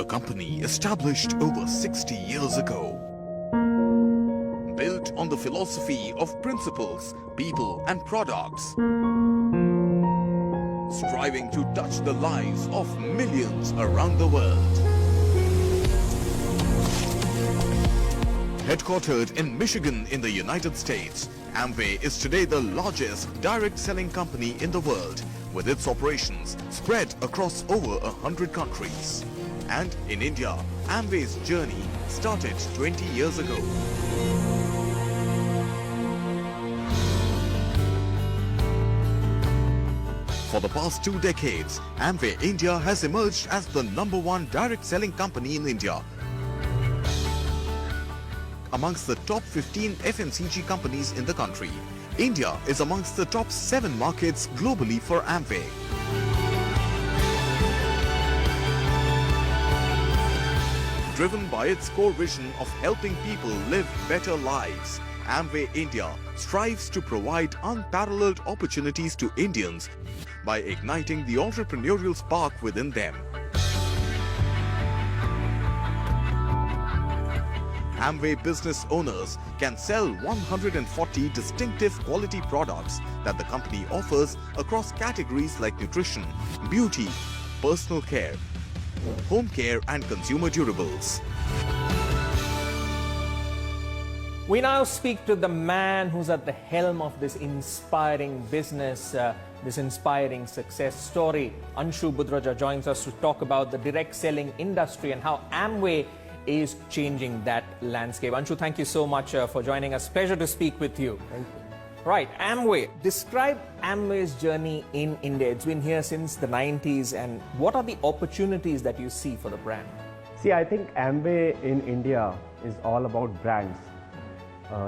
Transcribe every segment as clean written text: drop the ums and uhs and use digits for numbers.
a company established over 60 years ago. Built on the philosophy of principles, people and products. Striving to touch the lives of millions around the world. Headquartered in Michigan in the United States, Amway is today the largest direct selling company in the world, with its operations spread across over 100 countries. And in India, Amway's journey started 20 years ago. For the past 2 decades, Amway India has emerged as the #1 direct selling company in India. Amongst the top 15 FMCG companies in the country, India is amongst the top 7 markets globally for Amway. Driven by its core vision of helping people live better lives, Amway India strives to provide unparalleled opportunities to Indians by igniting the entrepreneurial spark within them. Amway business owners can sell 140 distinctive quality products that the company offers across categories like nutrition, beauty, personal care, home care and consumer durables. We now speak to the man who's at the helm of this inspiring business, this inspiring success story. Anshu Budhraja joins us to talk about the direct selling industry and how Amway is changing that landscape. Anshu, thank you so much for joining us. Pleasure to speak with you. Thank you. Right, Amway. Describe Amway's journey in India. It's been here since the 90s, and what are the opportunities that you see for the brand? See, I think Amway in India is all about brands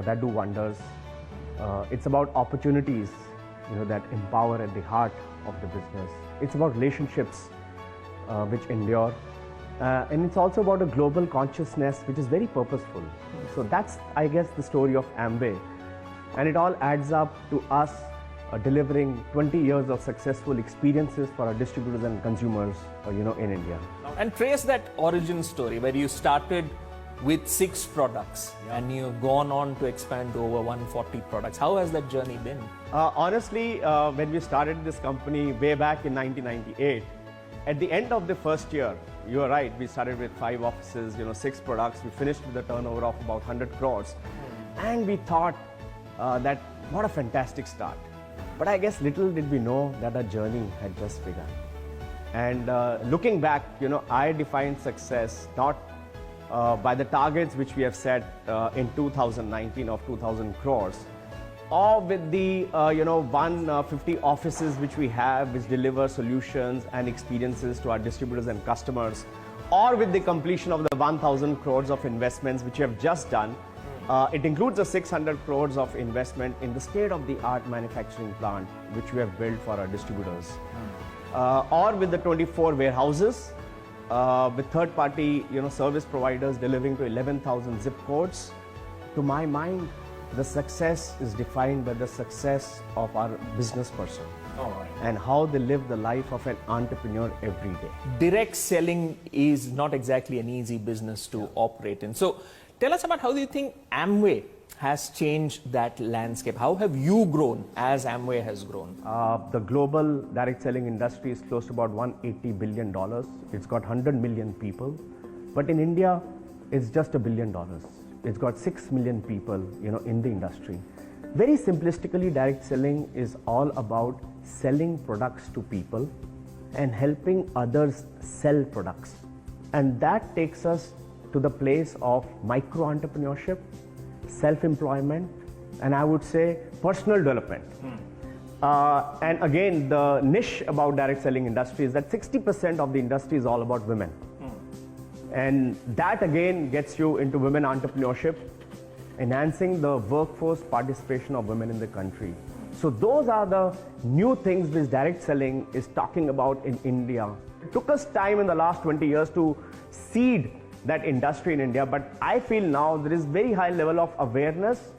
that do wonders. It's about opportunities, that empower at the heart of the business. It's about relationships which endure. And it's also about a global consciousness which is very purposeful. So that's, I guess, the story of Amway. And it all adds up to us delivering 20 years of successful experiences for our distributors and consumers, in India. And trace that origin story where you started with 6 products and you've gone on to expand to over 140 products. How has that journey been? Honestly, when we started this company way back in 1998, at the end of the first year, you are right, we started with 5 offices, 6 products. We finished with a turnover of about 100 crores. And we thought that what a fantastic start. But I guess little did we know that our journey had just begun. And looking back, I defined success not by the targets which we have set in 2019 of 2,000 crores, or with the 150 offices which we have, which deliver solutions and experiences to our distributors and customers, or with the completion of the 1,000 crores of investments which we have just done. It includes the 600 crores of investment in the state-of-the-art manufacturing plant which we have built for our distributors, or with the 24 warehouses, with third-party service providers delivering to 11,000 zip codes. To my mind, the success is defined by the success of our business person and how they live the life of an entrepreneur every day. Direct selling is not exactly an easy business to operate in. So tell us about how do you think Amway has changed that landscape? How have you grown as Amway has grown? The global direct selling industry is close to about $180 billion. It's got 100 million people. But in India, it's just $1 billion. It's got 6 million people, in the industry. Very simplistically, direct selling is all about selling products to people and helping others sell products. And that takes us to the place of micro-entrepreneurship, self-employment, and I would say personal development. And again, the niche about direct selling industry is that 60% of the industry is all about women. And that again gets you into women entrepreneurship, enhancing the workforce participation of women in the country. So those are the new things which direct selling is talking about in India. It took us time in the last 20 years to seed that industry in India, but I feel now there is very high level of awareness,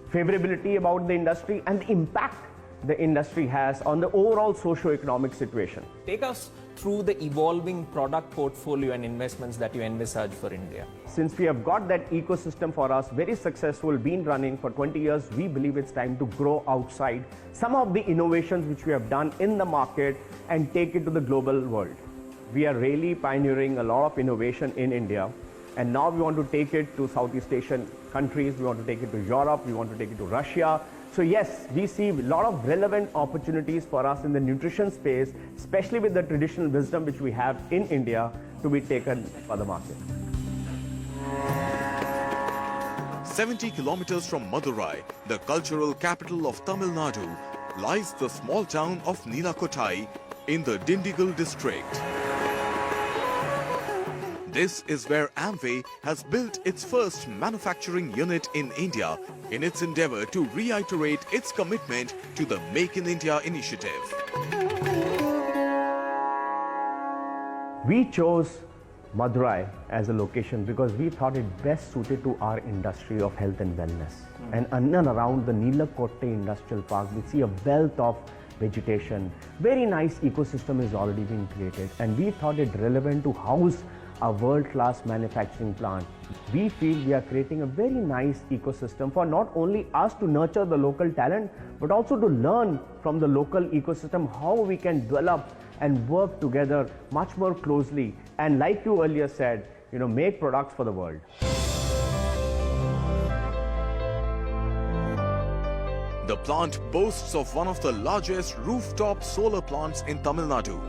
favorability about the industry and the impact the industry has on the overall socio-economic situation. Take us through the evolving product portfolio and investments that you envisage for India. Since we have got that ecosystem for us, very successful, been running for 20 years, we believe it's time to grow outside some of the innovations which we have done in the market and take it to the global world. We are really pioneering a lot of innovation in India, and now we want to take it to Southeast Asian countries, we want to take it to Europe, we want to take it to Russia. So yes, we see a lot of relevant opportunities for us in the nutrition space, especially with the traditional wisdom which we have in India to be taken for the market. 70 kilometers from Madurai, the cultural capital of Tamil Nadu, lies the small town of Nilakottai in the Dindigul district. This is where Amway has built its first manufacturing unit in India in its endeavor to reiterate its commitment to the Make in India initiative. We chose Madurai as a location because we thought it best suited to our industry of health and wellness. And in and around the Nilakottai Industrial Park, we see a wealth of vegetation. Very nice ecosystem is already being created, and we thought it relevant to house a world-class manufacturing plant. We feel we are creating a very nice ecosystem for not only us to nurture the local talent, but also to learn from the local ecosystem how we can develop and work together much more closely. And like you earlier said, make products for the world. The plant boasts of one of the largest rooftop solar plants in Tamil Nadu.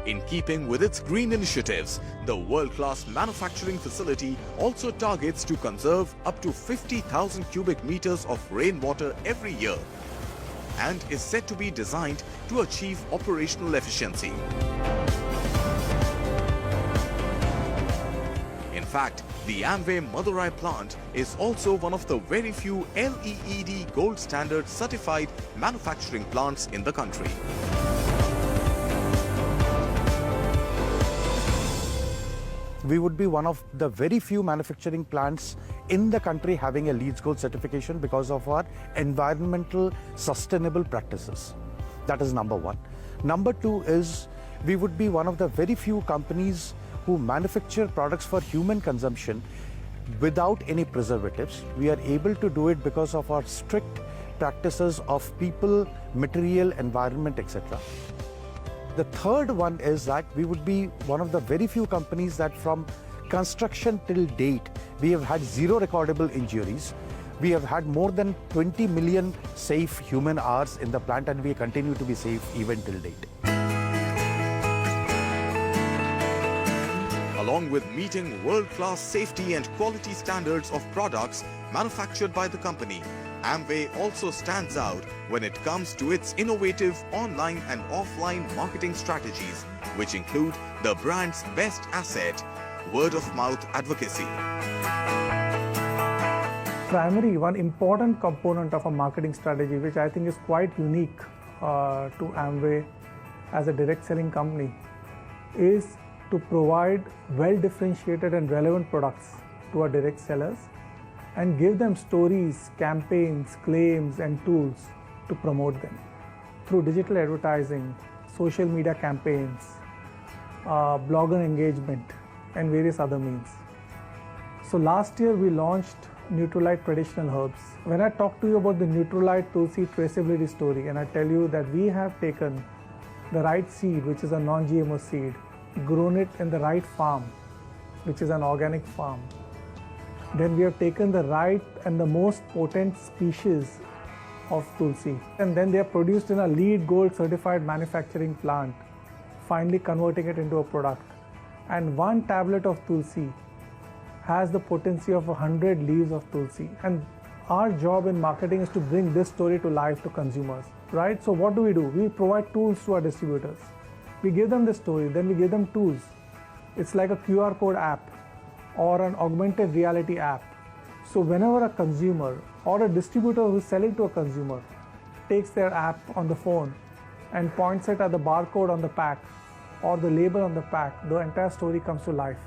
In keeping with its green initiatives, the world-class manufacturing facility also targets to conserve up to 50,000 cubic meters of rainwater every year and is said to be designed to achieve operational efficiency. In fact, the Amway Madurai plant is also one of the very few LEED Gold Standard certified manufacturing plants in the country. We would be one of the very few manufacturing plants in the country having a LEED Gold certification because of our environmental sustainable practices. That is number one. Number two is we would be one of the very few companies who manufacture products for human consumption without any preservatives. We are able to do it because of our strict practices of people, material, environment, etc. The third one is that we would be one of the very few companies that from construction till date, we have had zero recordable injuries. We have had more than 20 million safe human hours in the plant, and we continue to be safe even till date. Along with meeting world-class safety and quality standards of products manufactured by the company, Amway also stands out when it comes to its innovative online and offline marketing strategies, which include the brand's best asset, word-of-mouth advocacy. One important component of a marketing strategy, which I think is quite unique to Amway as a direct selling company, is to provide well-differentiated and relevant products to our direct sellers and give them stories, campaigns, claims, and tools to promote them through digital advertising, social media campaigns, blogger engagement, and various other means. So last year we launched Neutralite Traditional Herbs. When I talk to you about the Neutralite Tulsi traceability story, and I tell you that we have taken the right seed, which is a non-GMO seed, grown it in the right farm, which is an organic farm. Then we have taken the right and the most potent species of Tulsi, and then they are produced in a LEED Gold certified manufacturing plant, finally converting it into a product. And one tablet of Tulsi has the potency of 100 leaves of Tulsi. And our job in marketing is to bring this story to life to consumers, right? So what do? We provide tools to our distributors. We give them the story, then we give them tools. It's like a QR code app or an augmented reality app. So whenever a consumer or a distributor who's selling to a consumer takes their app on the phone and points it at the barcode on the pack or the label on the pack, the entire story comes to life.